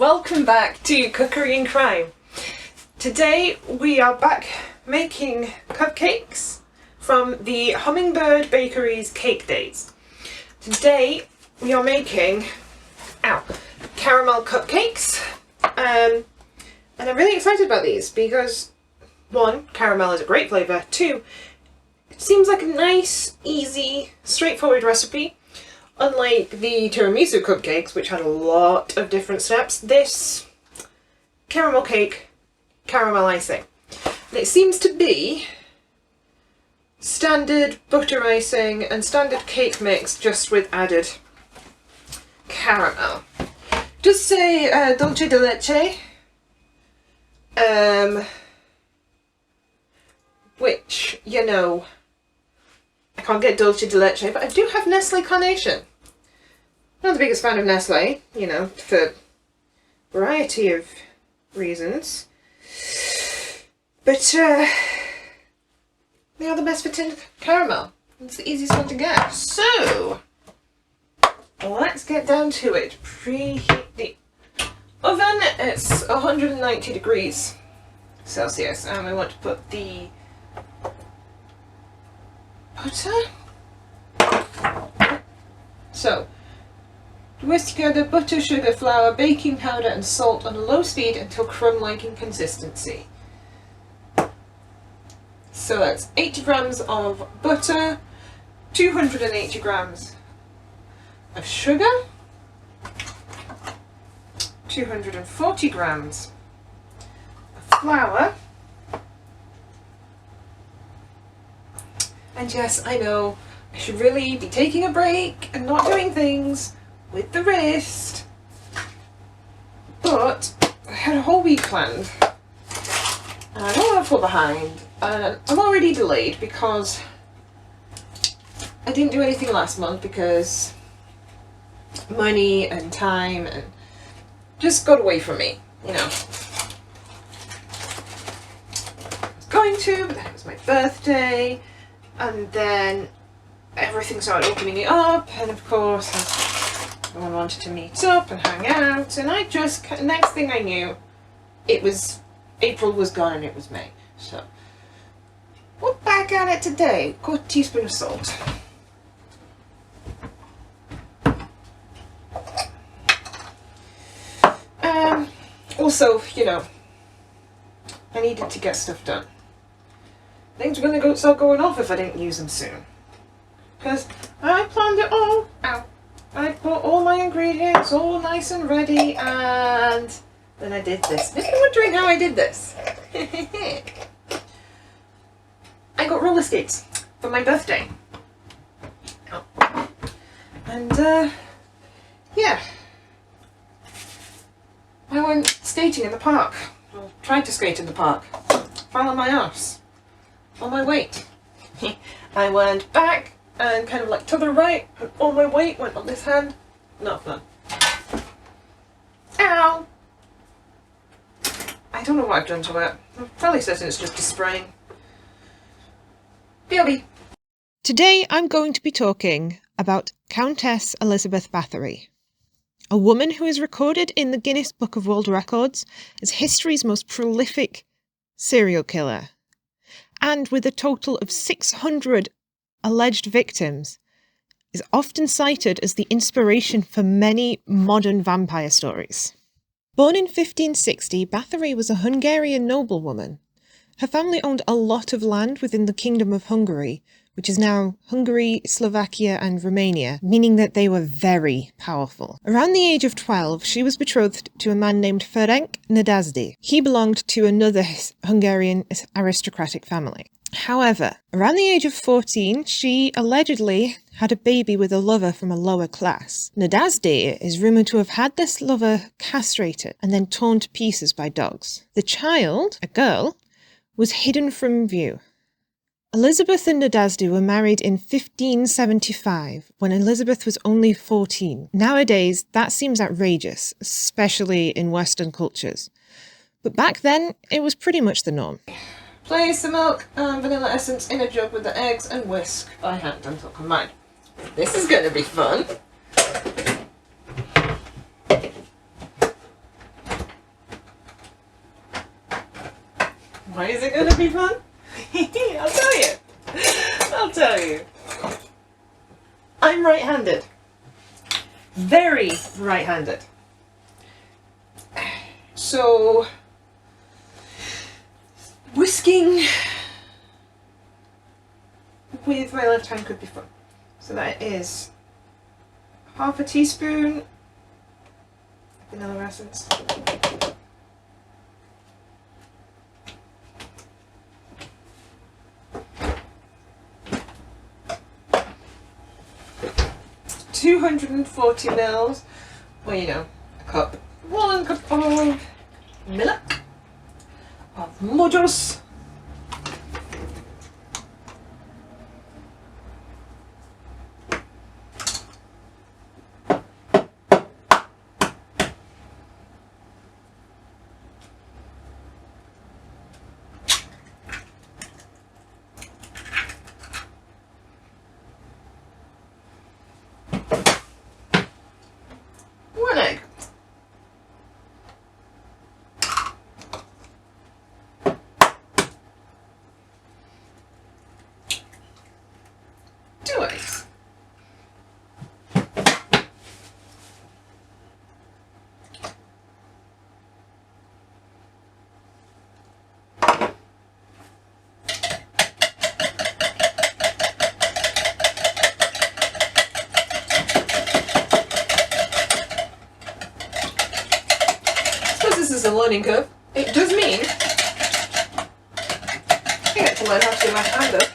welcome back to Cookery and Crime. Today we are back making cupcakes from the Hummingbird Bakery's Cake Days. Today we are making caramel cupcakes, and I'm really excited about these because one, caramel is a great flavour, two, it seems like a nice, easy, straightforward recipe. Unlike the tiramisu cupcakes, which had a lot of different steps, this caramel cake, caramel icing. And it seems to be standard butter icing and standard cake mix, just with added caramel. Just say dulce de leche, which, you know, I can't get dulce de leche, but I do have Nestle Carnation. Not the biggest fan of Nestle, you know, for a variety of reasons. But they are the best for tinned caramel. It's the easiest one to get. So let's get down to it. Preheat the oven. It's 190 degrees Celsius, and we want to put the butter. So whisk together butter, sugar, flour, baking powder and salt on a low speed until crumb-like in consistency. So that's 80 grams of butter, 280 grams of sugar, 240 grams of flour, and yes, I know, I should really be taking a break and not doing things with the wrist, but I had a whole week planned and I don't want to fall behind, and I'm already delayed because I didn't do anything last month because money and time and just got away from me, you know. I was going to, but then it was my birthday, and then everything started opening up, and of course everyone wanted to meet up and hang out, and I just, next thing I knew, it was, April was gone and it was May. So we're back at it today. Good teaspoon of salt. Also, you know, I needed to get stuff done. Things were going to start going off if I didn't use them soon. Because I planned it all out. I put all my ingredients all nice and ready, and then I did this. If you're wondering how I did this, I got roller skates for my birthday. And yeah, I went skating in the park. Well, tried to skate in the park. Fell on my arse. On my weight. I went back and kind of like to the right, and all my weight went on this hand. Not fun. Ow! I don't know what I've done to it. I'm fairly certain it's just a sprain. BRB. Today I'm going to be talking about Countess Elizabeth Bathory, a woman who is recorded in the Guinness Book of World Records as history's most prolific serial killer, and with a total of 600 alleged victims, is often cited as the inspiration for many modern vampire stories. Born in 1560, Bathory was a Hungarian noblewoman. Her family owned a lot of land within the Kingdom of Hungary, which is now Hungary, Slovakia and Romania, meaning that they were very powerful. Around the age of 12, she was betrothed to a man named Ferenc Nadasdy. He belonged to another Hungarian aristocratic family. However, around the age of 14, she allegedly had a baby with a lover from a lower class. Nadasdy is rumoured to have had this lover castrated and then torn to pieces by dogs. The child, a girl, was hidden from view. Elizabeth and Nadasdy were married in 1575, when Elizabeth was only 14. Nowadays, that seems outrageous, especially in Western cultures. But back then, it was pretty much the norm. Place the milk and vanilla essence in a jug with the eggs and whisk by hand until combined. This is going to be fun. Why is it going to be fun? I'll tell you. I'll tell you. I'm right-handed. Very right-handed. So, whisking with my left hand could be fun. So that is half a teaspoon vanilla essence. $240 mils, well, you know, a cup. 1 cup of milk, of mojos. One egg. Two eggs. This is a learning curve. It does mean I get to learn how to do left-handed.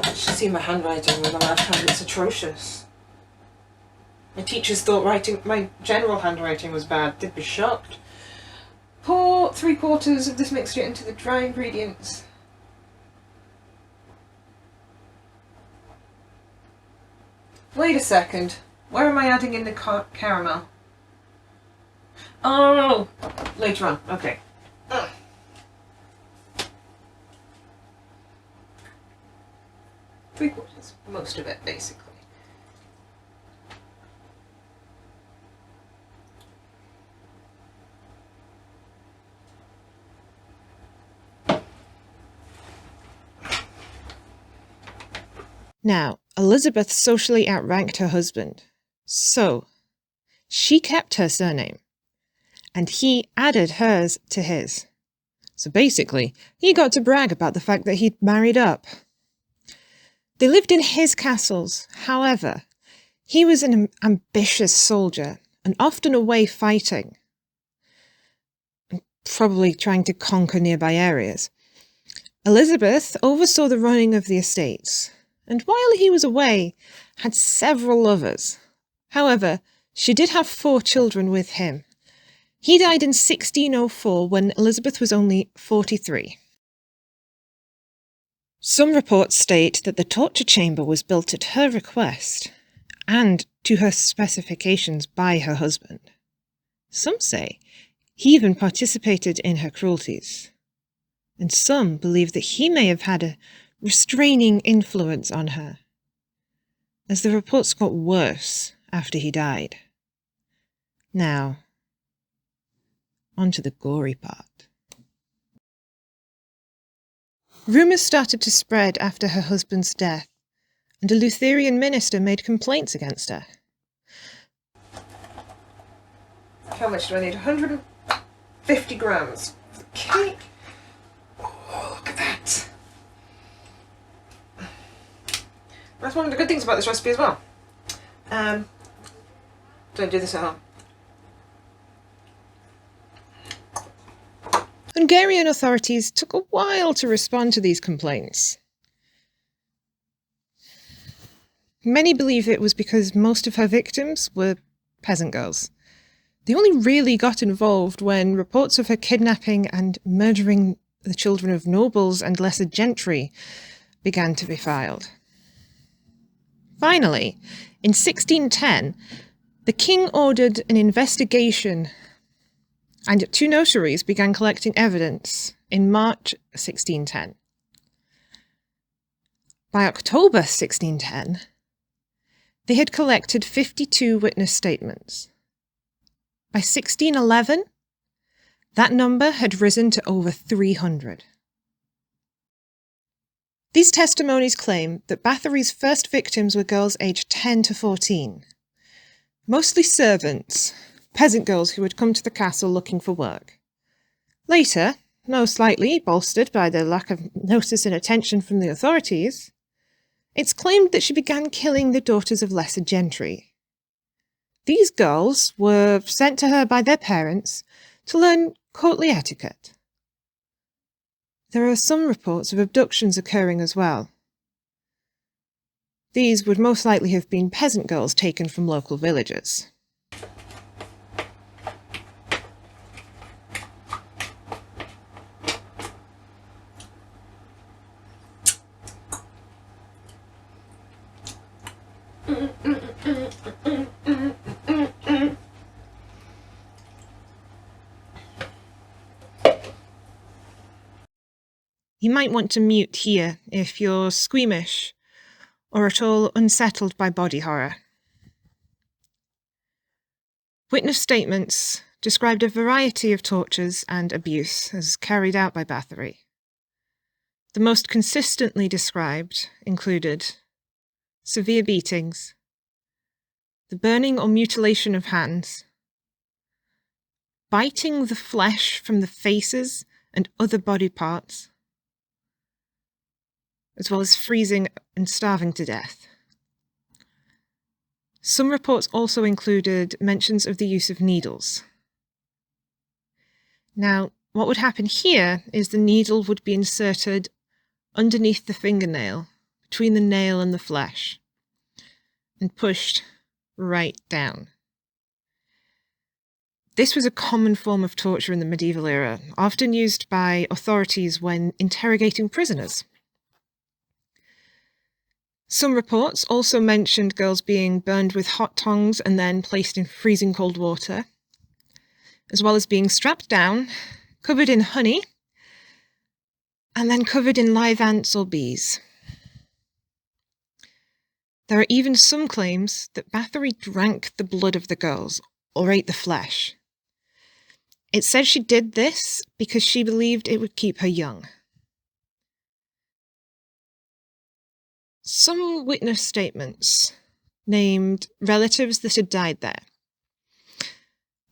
You should see my handwriting with my left hand, it's atrocious. My teachers thought my general handwriting was bad, they'd be shocked. Pour 3/4 of this mixture into the dry ingredients. Wait a second, where am I adding in the caramel? Oh, later on. Okay. 3/4, most of it, basically. Now, Elizabeth socially outranked her husband, so she kept her surname, and he added hers to his. So basically, he got to brag about the fact that he'd married up. They lived in his castles, however. He was an ambitious soldier and often away fighting, and probably trying to conquer nearby areas. Elizabeth oversaw the running of the estates, and while he was away, had several lovers. However, she did have 4 children with him. He died in 1604 when Elizabeth was only 43. Some reports state that the torture chamber was built at her request and to her specifications by her husband. Some say he even participated in her cruelties, and some believe that he may have had a restraining influence on her, as the reports got worse after he died. Now, on to the gory part. Rumours started to spread after her husband's death, and a Lutheran minister made complaints against her. How much do I need? 150 grams of the cake. Oh, look at that. That's one of the good things about this recipe as well. Don't do this at home. Hungarian authorities took a while to respond to these complaints. Many believe it was because most of her victims were peasant girls. They only really got involved when reports of her kidnapping and murdering the children of nobles and lesser gentry began to be filed. Finally, in 1610, the king ordered an investigation, and 2 notaries began collecting evidence in March 1610. By October 1610, they had collected 52 witness statements. By 1611, That number had risen to over 300. These testimonies claim that Bathory's first victims were girls aged 10 to 14. Mostly servants, peasant girls who had come to the castle looking for work. Later, most likely bolstered by the lack of notice and attention from the authorities, it's claimed that she began killing the daughters of lesser gentry. These girls were sent to her by their parents to learn courtly etiquette. There are some reports of abductions occurring as well. These would most likely have been peasant girls taken from local villages. You might want to mute here if you're squeamish or at all unsettled by body horror. Witness statements described a variety of tortures and abuse as carried out by Bathory. The most consistently described included severe beatings, the burning or mutilation of hands, biting the flesh from the faces and other body parts, as well as freezing and starving to death. Some reports also included mentions of the use of needles. Now, what would happen here is the needle would be inserted underneath the fingernail, between the nail and the flesh, and pushed right down. This was a common form of torture in the medieval era, often used by authorities when interrogating prisoners. Some reports also mentioned girls being burned with hot tongs and then placed in freezing cold water, as well as being strapped down, covered in honey, and then covered in live ants or bees. There are even some claims that Bathory drank the blood of the girls or ate the flesh. It said she did this because she believed it would keep her young. Some witness statements named relatives that had died there,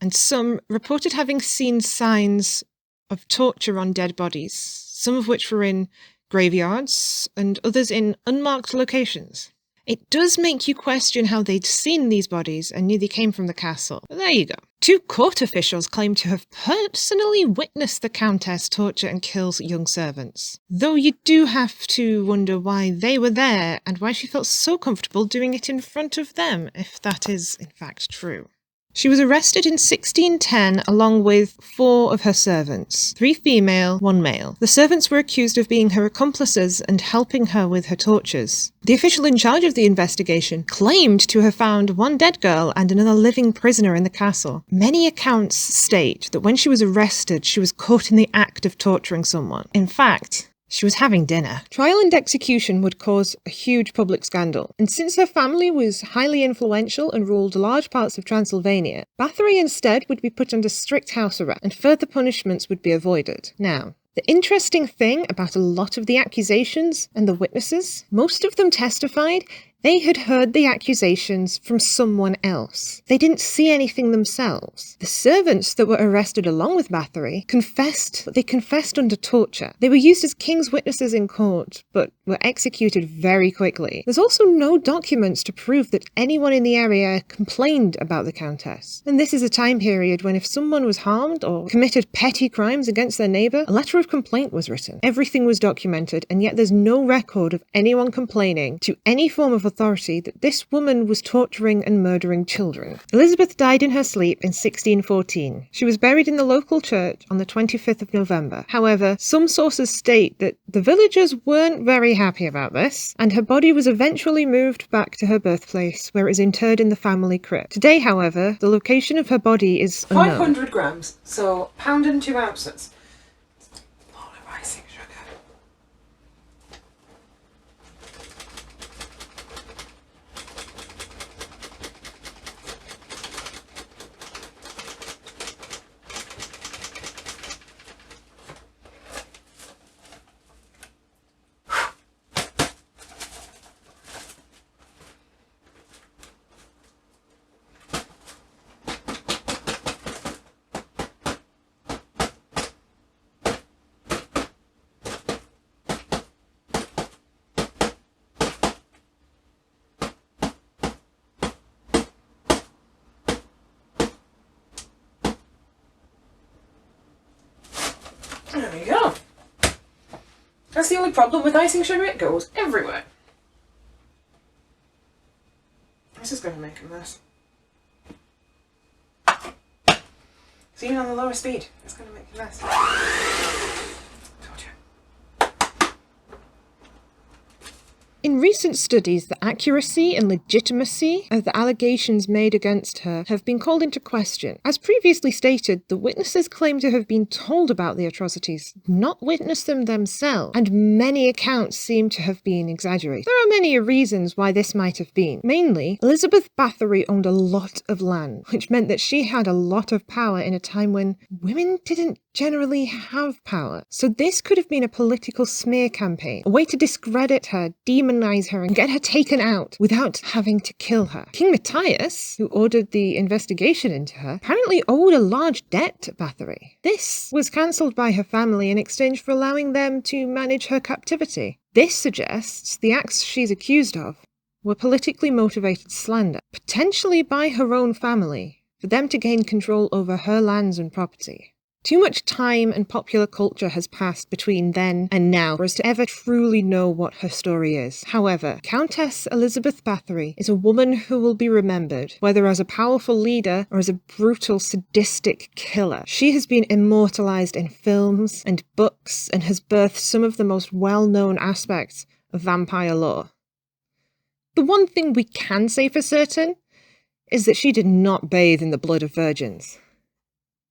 and some reported having seen signs of torture on dead bodies, some of which were in graveyards and others in unmarked locations. It does make you question how they'd seen these bodies and knew they came from the castle. But there you go. 2 court officials claim to have personally witnessed the Countess torture and kill young servants. Though you do have to wonder why they were there and why she felt so comfortable doing it in front of them, if that is in fact true. She was arrested in 1610 along with 4 of her servants, 3 female, 1 male. The servants were accused of being her accomplices and helping her with her tortures. The official in charge of the investigation claimed to have found 1 dead girl and another living prisoner in the castle. Many accounts state that when she was arrested, she was caught in the act of torturing someone. In fact, she was having dinner. Trial and execution would cause a huge public scandal, and since her family was highly influential and ruled large parts of Transylvania, Bathory instead would be put under strict house arrest, and further punishments would be avoided. Now, the interesting thing about a lot of the accusations and the witnesses, most of them testified they had heard the accusations from someone else. They didn't see anything themselves. The servants that were arrested along with Bathory confessed, but they confessed under torture. They were used as king's witnesses in court, but were executed very quickly. There's also no documents to prove that anyone in the area complained about the Countess. And this is a time period when if someone was harmed or committed petty crimes against their neighbour, a letter of complaint was written. Everything was documented, and yet there's no record of anyone complaining to any form of authority that this woman was torturing and murdering children. Elizabeth died in her sleep in 1614. She was buried in the local church on the 25th of November. However, some sources state that the villagers weren't very happy about this, and her body was eventually moved back to her birthplace, where it is interred in the family crypt. Today, however, the location of her body is unknown. 500 grams, so pound and 2 ounces. A lot of icing sugar. There we go. That's the only problem with icing sugar, it goes everywhere. This is going to make a mess. So even on the lower speed, it's going to make a mess. Told you. In recent studies, the accuracy and legitimacy of the allegations made against her have been called into question. As previously stated, the witnesses claim to have been told about the atrocities, not witnessed them themselves, and many accounts seem to have been exaggerated. There are many reasons why this might have been. Mainly, Elizabeth Bathory owned a lot of land, which meant that she had a lot of power in a time when women didn't generally have power. So this could have been a political smear campaign, a way to discredit her, demonize her, and get her taken out without having to kill her. King Matthias, who ordered the investigation into her, apparently owed a large debt to Bathory. This was cancelled by her family in exchange for allowing them to manage her captivity. This suggests the acts she's accused of were politically motivated slander, potentially by her own family, for them to gain control over her lands and property. Too much time and popular culture has passed between then and now for us to ever truly know what her story is. However, Countess Elizabeth Bathory is a woman who will be remembered, whether as a powerful leader or as a brutal, sadistic killer. She has been immortalised in films and books and has birthed some of the most well-known aspects of vampire lore. The one thing we can say for certain is that she did not bathe in the blood of virgins.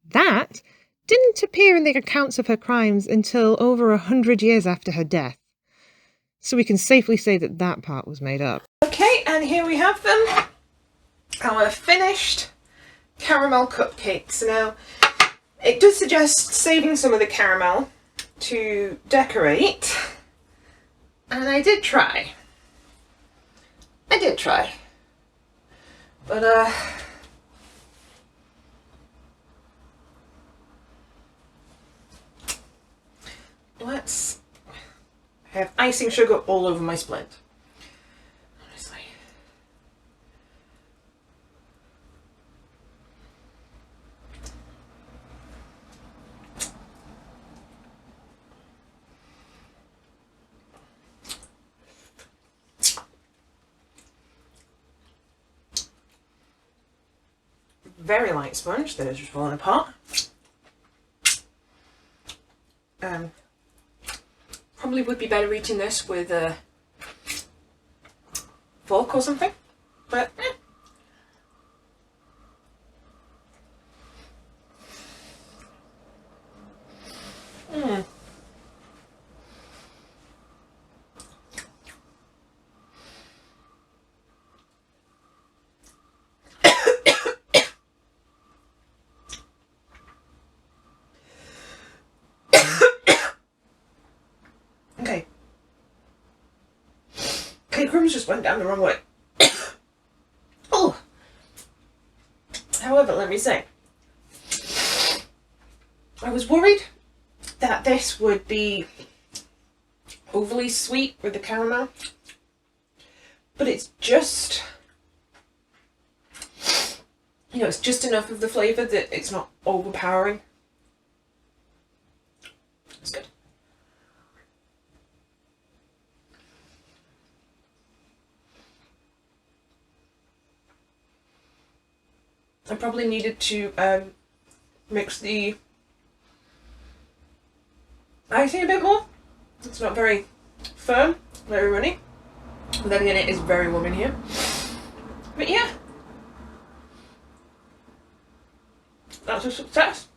That didn't appear in the accounts of her crimes until over 100 years after her death. So we can safely say that that part was made up. Okay, and here we have them. Our finished caramel cupcakes. Now, it does suggest saving some of the caramel to decorate. And I did try. But, let's have icing sugar all over my splint. Honestly. Very light sponge that is just falling apart. Probably would be better eating this with a fork or something, but okay. Okay, crumbs just went down the wrong way. Oh! However, let me say, I was worried that this would be overly sweet with the caramel, but it's just, you know, it's just enough of the flavour that it's not overpowering. It's good. I probably needed to mix the icing a bit more. It's not very firm, very runny. But then again, it is very warm in here. But yeah, that's a success.